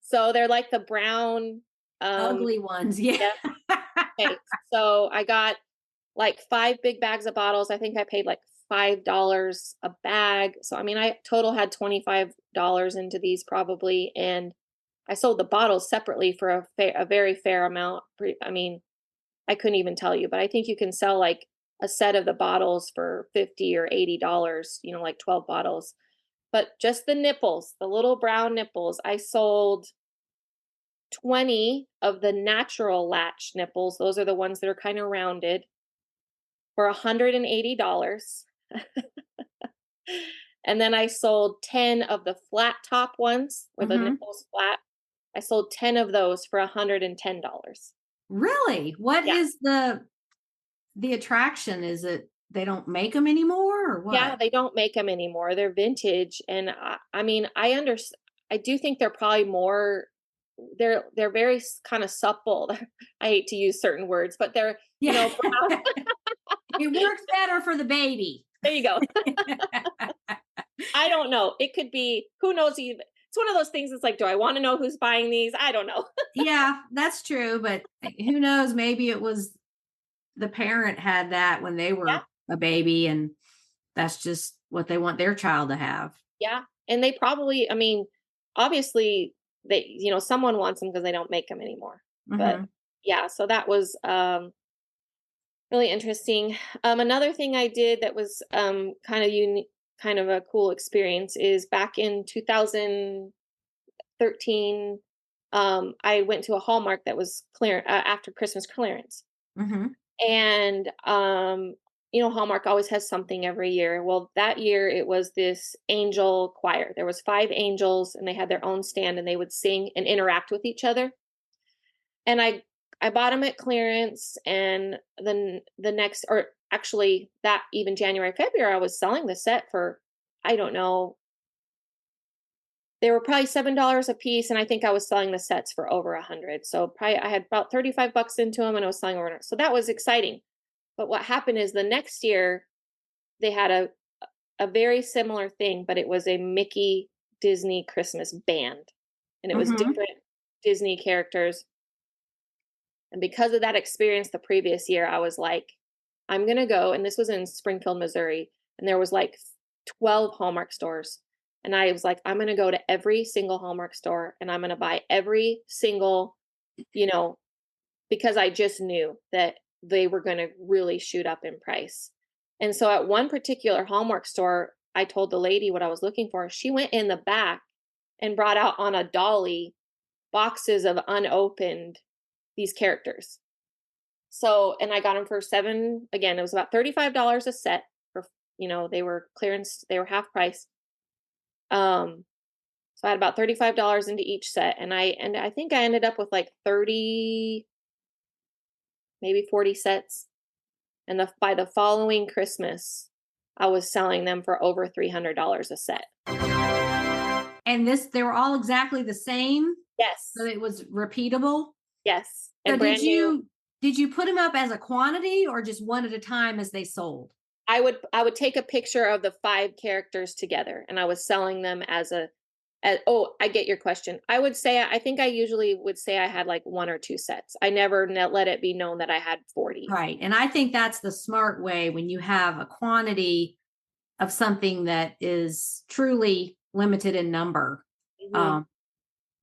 S3: So they're like the brown
S2: Ugly ones. Yeah.
S3: yeah. Okay. So I got like 5 big bags of bottles. I think I paid like $5 a bag. So I mean, I total had $25 into these probably, and I sold the bottles separately for a very fair amount. I mean, I couldn't even tell you, but I think you can sell like a set of the bottles for $50 or $80. Like 12 bottles. But just the nipples, the little brown nipples, I sold 20 of the natural latch nipples. Those are the ones that are kind of rounded for $180. And then I sold 10 of the flat top ones where the
S2: Mhm.
S3: nipple's flat. I sold 10 of those for $110.
S2: Really? What
S3: Yeah.
S2: is the attraction? Is it they don't make them anymore or
S3: Yeah,
S2: what?
S3: they don't make them anymore. They're vintage, and I mean, I do think they're probably more they're very kind of supple. I hate to use certain words, but they're,
S2: Yeah.
S3: brown.
S2: It works better for the baby.
S3: There you go. I don't know. It could be, who knows even. It's one of those things, it's like, do I want to know who's buying these? I don't know.
S2: Yeah, that's true, but who knows, maybe it was the parent had that when they
S3: Yeah,
S2: were a baby and that's just what they want their child to have.
S3: yeah. And they probably, I mean, obviously they, someone wants them because they don't make them anymore. But
S2: Mhm.
S3: yeah, so that was really interesting. Another thing I did that was kind of unique, kind of a cool experience is back in 2013. I went to a Hallmark that was clear after Christmas clearance,
S2: Mhm.
S3: and Hallmark always has something every year. Well, that year it was this angel choir. There was 5 angels, and they had their own stand, and they would sing and interact with each other. And I bought them at clearance, and then the next, or actually that even January, February, I was selling the set for, I don't know, they were probably $7 a piece, and I think I was selling the sets for over 100. So probably I had about 35 bucks into them, and I was selling over. So that was exciting. But what happened is the next year they had a very similar thing, but it was a Mickey Disney Christmas band, and it was
S2: Mhm.
S3: different Disney characters. And because of that experience the previous year, I was like, I'm going to go. And this was in Springfield, Missouri. And there was like 12 Hallmark stores. And I was like, I'm going to go to every single Hallmark store and I'm going to buy every single, you know, because I just knew that they were going to really shoot up in price. And so at one particular Hallmark store, I told the lady what I was looking for. She went in the back and brought out on a dolly boxes of unopened these characters. So, and I got them for again, it was about $35 a set for, they were clearance, they were half price. So I had about $35 into each set, and I think I ended up with like 30, maybe 40 sets. And by the following Christmas, I was selling them for over $300 a set.
S2: And they were all exactly the same, so
S3: Yes.
S2: it was repeatable.
S3: Yes.
S2: So
S3: And brand new.
S2: did you put them up as a quantity or just one at a time as they sold?
S3: I would take a picture of the 5 characters together, and I was selling them oh, I get your question. I think I usually would say I had like 1 or 2 sets. I never let it be known that I had 40.
S2: Right. And I think that's the smart way when you have a quantity of something that is truly limited in number.
S3: Mhm.
S2: Um,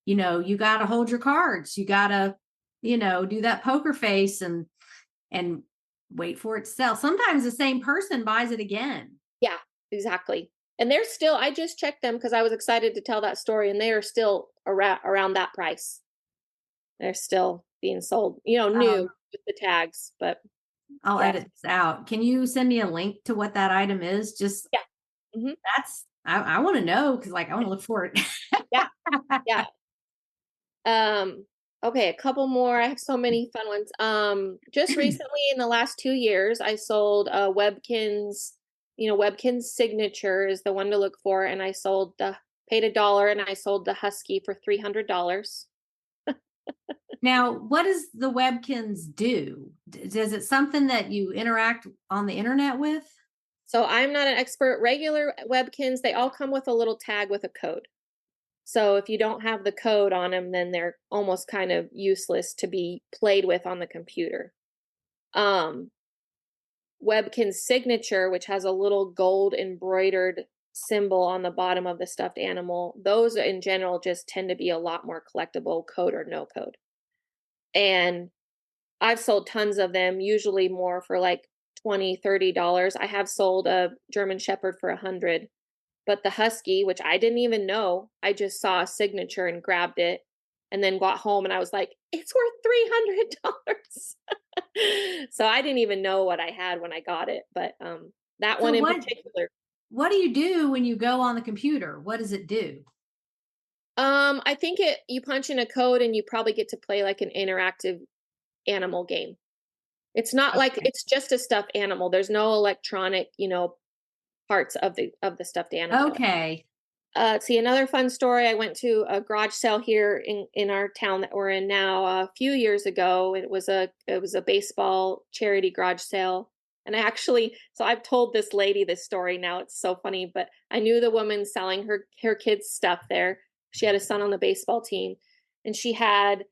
S2: you got to hold your cards. You got to, do that poker face and wait for it to sell. Sometimes the same person buys it again.
S3: Yeah, exactly. And they're still, I just checked them because I was excited to tell that story, and they are still around that price. They're still being sold, new
S2: Um,
S3: with the tags, but
S2: I'll
S3: yeah.
S2: edit this out. Can you send me a link to what that item is? Just
S3: Yeah. Hmm.
S2: I want to know because I want to look for it.
S3: Yeah. Yeah. Okay, a couple more. I have so many fun ones. Just recently in the last 2 years, I sold Webkinz. Webkinz Signature is the one to look for, and I paid $1, and I sold the Husky for $300.
S2: Now, what does the Webkins do? Does it something that you interact on the internet with?
S3: So I'm not an expert. Regular Webkins, they all come with a little tag with a code. So if you don't have the code on them, then they're almost kind of useless to be played with on the computer. Um, Webkin's Signature, which has a little gold embroidered symbol on the bottom of the stuffed animal, those in general just tend to be a lot more collectible, code or no code. And I've sold tons of them, usually more for like $20, $30. I have sold a German Shepherd for 100. But the Husky, which I didn't even know, I just saw a signature and grabbed it, and then got home and I was like, it's worth $300. So I didn't even know what I had when I got it. But that
S2: So
S3: one in
S2: what
S3: particular.
S2: what do you do when you go on the computer? What does it do?
S3: I think you punch in a code and you probably get to play like an interactive animal game. It's not like
S2: Okay.
S3: it's just a stuffed animal. There's no electronic, parts of the stuffed animal.
S2: Okay.
S3: See, another fun story. I went to a garage sale here in our town that we're in now a few years ago. It was a baseball charity garage sale, and I've told this lady this story now. It's so funny, but I knew the woman selling her kids stuff there. She had a son on the baseball team, and she had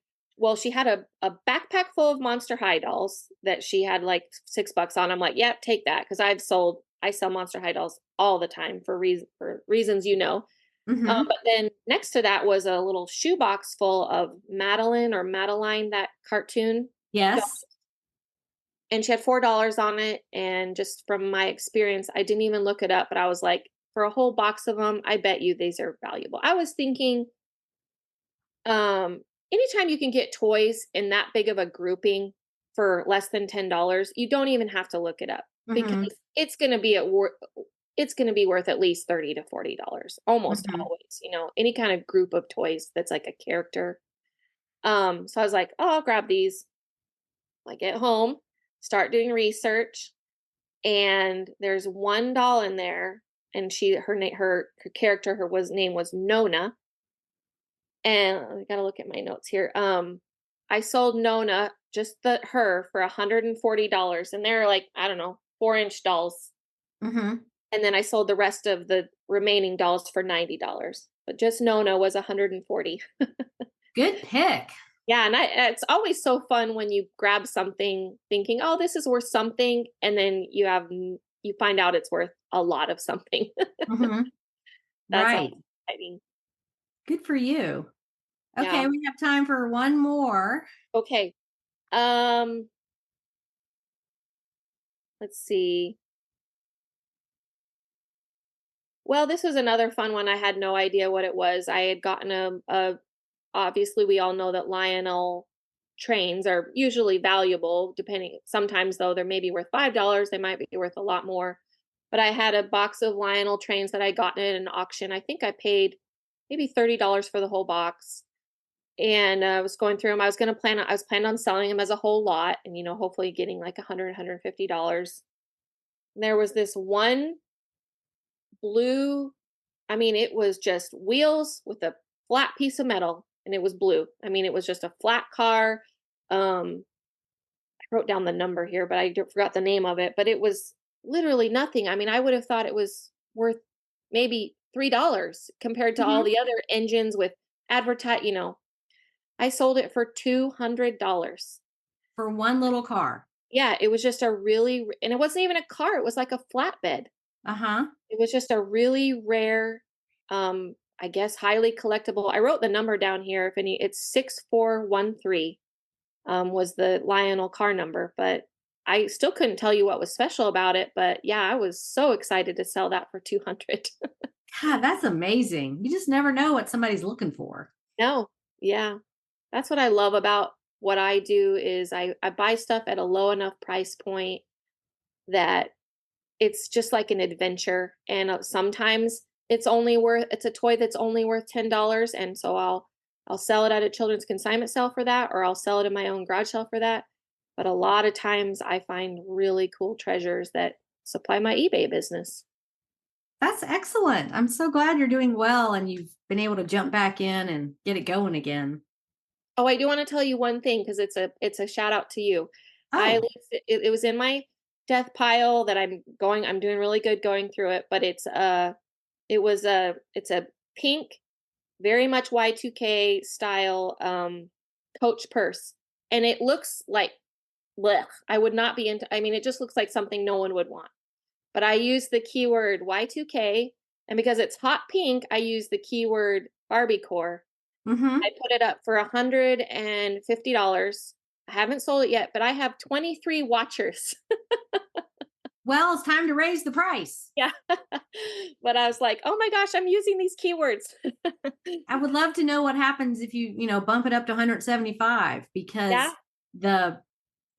S3: a backpack full of Monster High dolls that she had like $6 on. I'm like, yep, take that, because I sell Monster High dolls all the time for reasons you know.
S2: Mm-hmm.
S3: But then next to that was a little shoebox full of Madeline or Madeline, that cartoon doll,
S2: Yes.
S3: and she had $4 on it. And just from my experience, I didn't even look it up, but I was like, for a whole box of them, I bet you these are valuable. I was thinking, anytime you can get toys in that big of a grouping for less than $10, you don't even have to look it up, because
S2: Mm-hmm.
S3: it's going to be worth at least $30 to $40 almost
S2: Mm-hmm.
S3: always, any kind of group of toys that's like a character. So I was like, oh, I'll grab these. I get home, start doing research, and there's one doll in there, and her character, name was Nona. And I gotta look at my notes here. I sold Nona, just her, for $140, and they're like, I don't know, 4-inch dolls.
S2: Mm-hmm.
S3: And then I sold the rest of the remaining dolls for $90. But just Nona was 140.
S2: Good pick.
S3: Yeah, and it's always so fun when you grab something thinking, "Oh, this is worth something," and then you find out it's worth a lot of something.
S2: Mm-hmm.
S3: That's always
S2: Right.
S3: exciting.
S2: Good for you.
S3: Yeah.
S2: Okay, we have time for one more.
S3: Okay. Um, let's see. Well, this was another fun one. I had no idea what it was. I had gotten obviously we all know that Lionel trains are usually valuable, depending. Sometimes though, they're maybe worth $5, they might be worth a lot more. But I had a box of Lionel trains that I got in an auction. I think I paid maybe $30 for the whole box. And I was going through them. I was planning on selling them as a whole lot, and hopefully getting like $150. And there was this one blue. I mean, it was just wheels with a flat piece of metal, and it was blue. I mean, it was just a flat car. I wrote down the number here, but I forgot the name of it. But it was literally nothing. I mean, I would have thought it was worth maybe $3 compared to all
S2: Mm-hmm.
S3: the other engines with advertise. I sold it for $200.
S2: For one little car.
S3: Yeah, it was just and it wasn't even a car. It was like a flatbed.
S2: Uh-huh.
S3: It was just a really rare, I guess, highly collectible. I wrote the number down here. It's 6413, was the Lionel car number, but I still couldn't tell you what was special about it. But yeah, I was so excited to sell that for 200.
S2: God, that's amazing. You just never know what somebody's looking for.
S3: No, yeah, that's what I love about what I do is I buy stuff at a low enough price point that it's just like an adventure. And sometimes it's a toy that's only worth $10. And so I'll sell it at a children's consignment sale for that, or I'll sell it in my own garage sale for that. But a lot of times I find really cool treasures that supply my eBay business.
S2: That's excellent. I'm so glad you're doing well and you've been able to jump back in and get it going again.
S3: Oh, I do want to tell you one thing, because it's a shout out to you.
S2: Oh,
S3: It was in my death pile that I'm doing really good going through it, but it's a pink, very much Y2K style, Coach purse, and it looks like, blech, I would not be into. I mean, it just looks like something no one would want. But I use the keyword Y2K, and because it's hot pink, I use the keyword Barbie core.
S2: mm-hmm.
S3: I put it up for $150. I haven't sold it yet, but I have 23 watchers.
S2: Well, it's time to raise the price.
S3: Yeah. But I was like, oh my gosh, I'm using these keywords.
S2: I would love to know what happens if you bump it up to 175
S3: Yeah.
S2: because the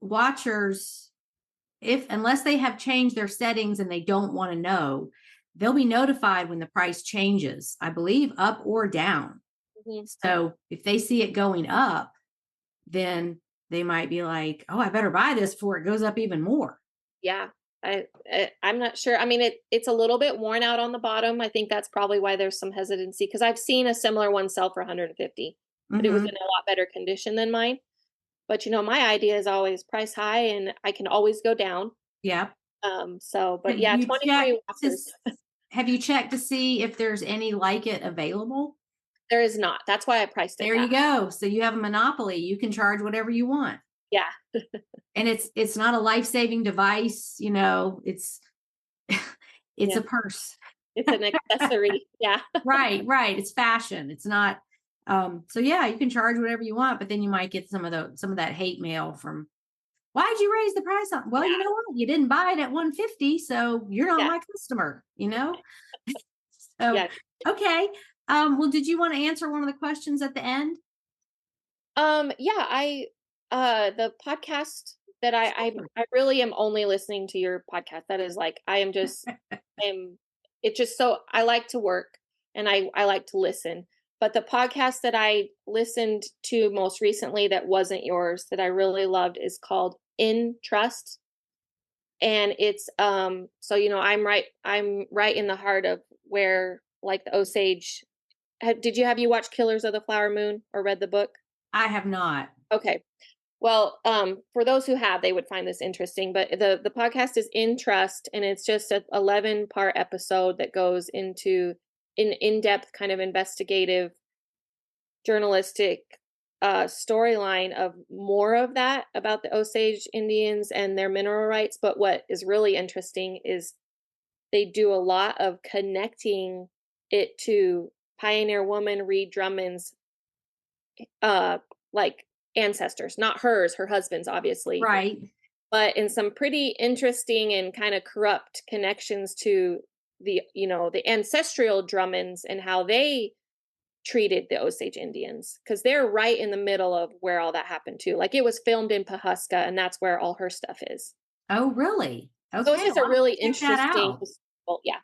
S2: watchers, if unless they have changed their settings and they don't want to know, they'll be notified when the price changes, I believe up or down.
S3: Mhm.
S2: So if they see it going up, then they might be like, oh, I better buy this before it goes up even more.
S3: Yeah. I'm not sure. I mean, it's a little bit worn out on the bottom. I think that's probably why there's some hesitancy, because I've seen a similar one sell for 150, but it was in
S2: Mm-hmm.
S3: a lot better condition than mine. But my idea is always price high, and I can always go down.
S2: Yeah.
S3: But
S2: Have
S3: yeah,
S2: you
S3: 23
S2: checked to
S3: walkers.
S2: have you checked to see if there's any like it available?
S3: There is not. That's why I priced it
S2: There you
S3: that high.
S2: go. So you have a monopoly. You can charge whatever you want.
S3: Yeah.
S2: And it's not a life-saving device, it's it's
S3: Yeah.
S2: a purse.
S3: It's an accessory. Yeah.
S2: Right, right. It's fashion. It's not so yeah, you can charge whatever you want, but then you might get some of that hate mail from, why'd you raise the price on? Well, you
S3: Yeah.
S2: know what? You didn't buy it at 150, so you're not
S3: Yeah.
S2: my customer. So
S3: Yeah.
S2: okay. Well, did you want to answer one of the questions at the end?
S3: Yeah, the podcast that I really am only listening to your podcast. That is like, I'm it's just so I like to work, and I like to listen. But the podcast that I listened to most recently that wasn't yours that I really loved is called In Trust. And it's so I'm right in the heart of where, like, the Osage. Have you watched Killers of the Flower Moon or read the book?
S2: I have not.
S3: Okay. Well, for those who have, they would find this interesting. But the podcast is In Trust, and it's just a 11-part episode that goes into an in-depth kind of investigative journalistic storyline of more of that about the Osage Indians and their mineral rights. But what is really interesting is they do a lot of connecting it to pioneer woman Reed Drummond's uh like ancestors, not hers, her husband's obviously,
S2: Right.
S3: but in some pretty interesting and kind of corrupt connections to the ancestral Drummonds and how they treated the Osage Indians, because they're right in the middle of where all that happened too. Like, it was filmed in Pahuska, and that's where all her stuff is.
S2: Oh, really?
S3: So it's
S2: Okay.
S3: just
S2: Well,
S3: a
S2: I'll have
S3: really
S2: to check that
S3: interesting.
S2: out.
S3: Well, yeah.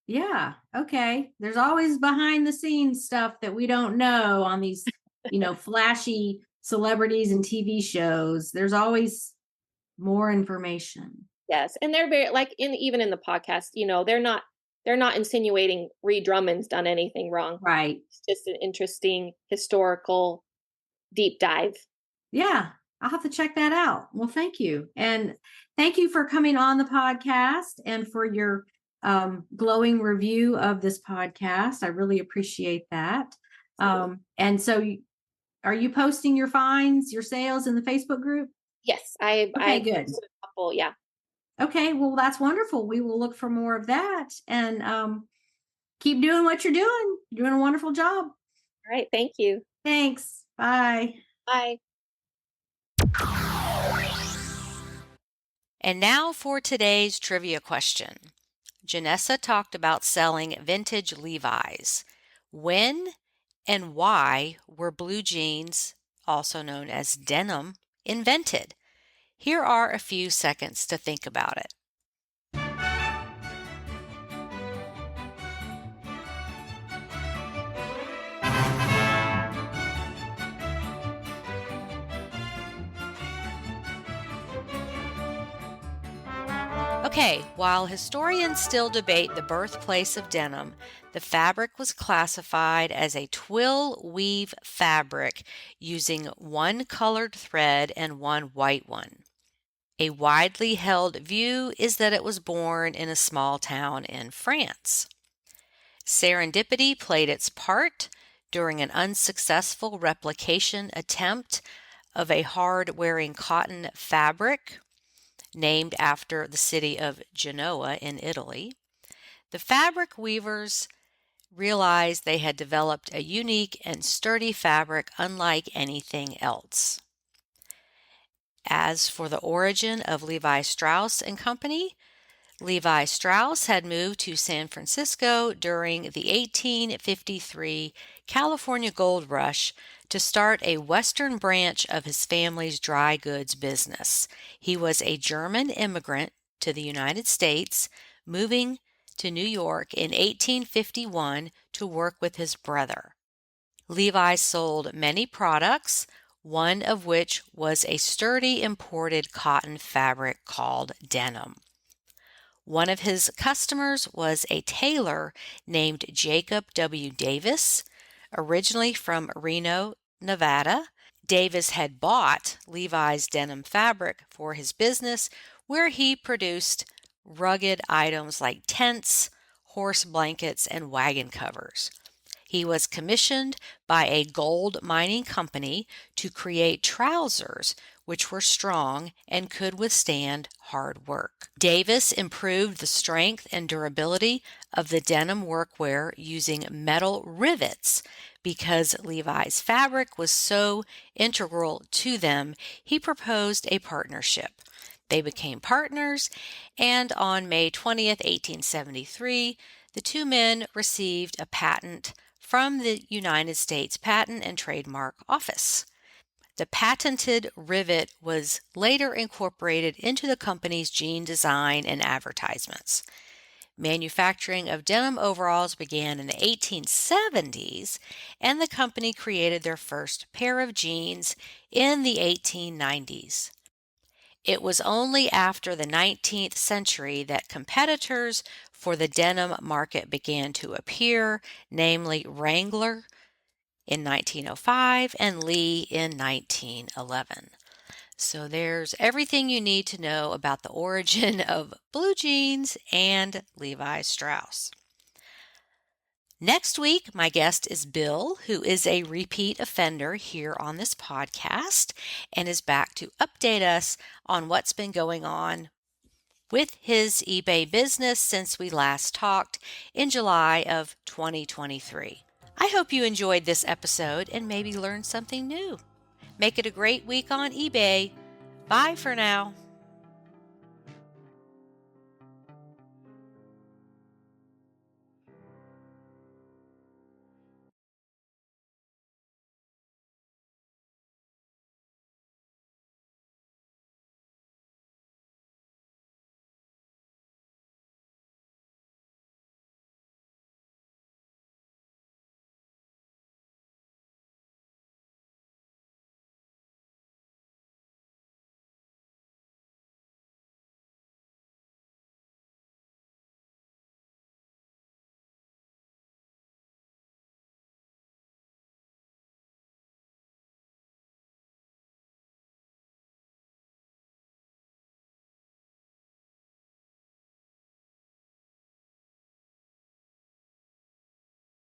S2: Yeah. Okay. There's always behind the scenes stuff that we don't know on these, flashy celebrities and TV shows. There's always more information.
S3: Yes, and they're very, like, even in the podcast, they're not insinuating Reed Drummond's done anything wrong.
S2: Right.
S3: It's just an interesting historical deep dive.
S2: Yeah. I'll have to check that out. Well, thank you. And thank you for coming on the podcast and for your glowing review of this podcast. I really appreciate that. And so are you posting your finds, your sales in the Facebook group?
S3: Yes, I
S2: Okay,
S3: I
S2: good.
S3: posted a couple. Yeah.
S2: Okay, well, that's wonderful. We will look for more of that and keep doing what you're doing. You're doing a wonderful job.
S3: All right. Thank you.
S2: Thanks. Bye.
S3: Bye.
S1: And now for today's trivia question. Janessa talked about selling vintage Levi's. When and why were blue jeans, also known as denim, invented? Here are a few seconds to think about it. Okay, while historians still debate the birthplace of denim, the fabric was classified as a twill weave fabric using one colored thread and one white one. A widely held view is that it was born in a small town in France. Serendipity played its part during an unsuccessful replication attempt of a hard-wearing cotton fabric named after the city of Genoa in Italy. The fabric weavers realized they had developed a unique and sturdy fabric unlike anything else. As for the origin of Levi Strauss and Company, Levi Strauss had moved to San Francisco during the 1853 California Gold Rush to start a western branch of his family's dry goods business. He was a German immigrant to the United States, moving to New York in 1851 to work with his brother. Levi sold many products, one of which was a sturdy imported cotton fabric called denim. One of his customers was a tailor named Jacob W. Davis, originally from Reno, Nevada. Davis had bought Levi's denim fabric for his business, where he produced rugged items like tents, horse blankets, and wagon covers. He was commissioned by a gold mining company to create trousers which were strong and could withstand hard work. Davis improved the strength and durability of the denim workwear using metal rivets. Because Levi's fabric was so integral to them, he proposed a partnership. They became partners, and on May 20th, 1873, the two men received a patent from the United States Patent and Trademark Office. The patented rivet was later incorporated into the company's jean design and advertisements. Manufacturing of denim overalls began in the 1870s, and the company created their first pair of jeans in the 1890s. It was only after the 19th century that competitors for the denim market began to appear, namely Wrangler in 1905 and Lee in 1911. So there's everything you need to know about the origin of blue jeans and Levi Strauss. Next week, my guest is Bill, who is a repeat offender here on this podcast and is back to update us on what's been going on with his eBay business since we last talked in July of 2023. I hope you enjoyed this episode and maybe learned something new. Make it a great week on eBay. Bye for now.